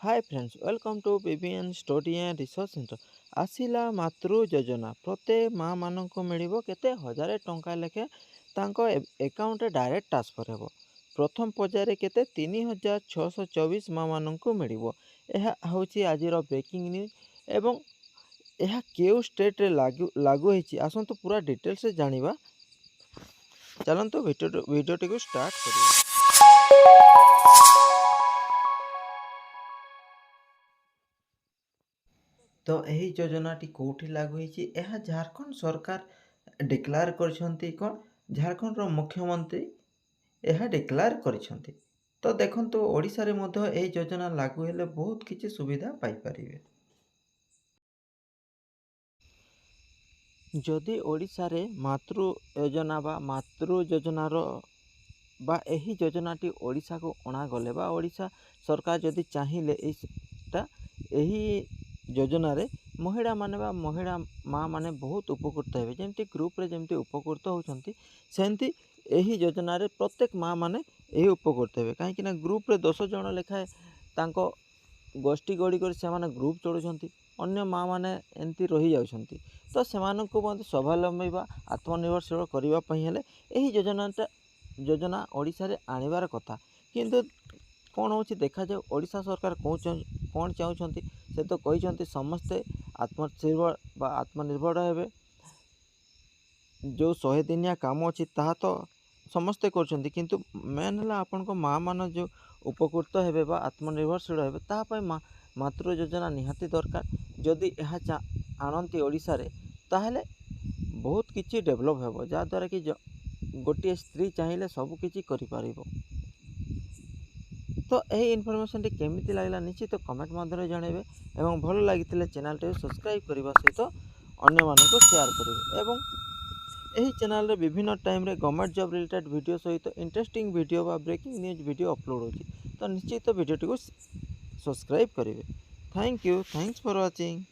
Hi friends welcome to BBN study and research centre आसिला मातृ योजना प्रत्येक माँ मानक मिलिबो केते 1000 टंका लेखे तांको अकाउंट रे डायरेक्ट ट्रांसफर हेबो। प्रथम पर्यायर केते 3624 माँ मानक मिलिबो। यह होची आजिर ब्रेकिंग न्यूज एवं यह केउ स्टेट रे लागू होईची आसंतु पूरा डिटेल्स से जानिबा। चलंतु वीडियो को स्टार्ट करिया। तो यही योजनाटी कौटी लागू होईची यह झारखंड सरकार डिक्लेयर करछंती कोन झारखंड रो मुख्यमंत्री यह डिक्लेयर करछंती। तो देखंतु ओडिसा रे मध्य एही योजना लागू हेले बहुत किछि सुविधा पाई परिबे। जदि ओडिसा रे मातृ योजना बा मातृ योजना रो बा एही योजनाटी ओडिसा को अणा गले बा ओडिसा सरकार जदि चाहिए एही योजना रे महिला माने बा महिला माँ माने बहुत उपकृत हेबे। जेमती ग्रुप रे जेमती उपकृत होउछंती सेमती एही योजना रे प्रत्येक माँ माने एही उपकृत हेबे। काहे कि ना ग्रुप रे 10 जण लेखाए तांको गोष्ठी गड़ी कर से माने ग्रुप चलुछंती अन्य माँ माने एंती रही जाउछंती। तो सेमानंकु मध्ये स्वावलंबी बा आत्मनिर्भरशील करिवा पई हेले एही योजना ओडिसा रे आनिबार कथा। किंतु कौन हो देखा जाए ओडिशा सरकार कौन चाहूँगी से तो कहते समस्ते आत्मनिर्भर हेबे। जो 100 दिनिया काम अच्छी ताहा तो समस्ते कर किंतु मेन है आपण को माँ मान जो उपकृत हेबे बा आत्मनिर्भरशील हेबे ताहा मातृ योजना निहाती दरकार। जदि यह आणती ओडिशा रे ताहले बहुत किछि डेभलप हेबो जहाँद्वारा कि गोटे स्त्री चाहिए सबकि करि। तो यही इनफॉरमेशन केमिति लागला निश्चित तो कमेंट माध्यम जनइबे एवं भल लगी चैनल टे सब्सक्राइब करने सहित अन्य मानक शेयर करेंगे एवं यही चैनल रे विभिन्न टाइम रे गवर्नमेंट जॉब रिलेटेड वीडियो सहित इंटरेस्टिंग वीडियो बा ब्रेकिंग न्यूज वीडियो अपलोड होची। तो निश्चित वीडियो टी को सब्सक्राइब करेंगे। Thank you, thanks for watching.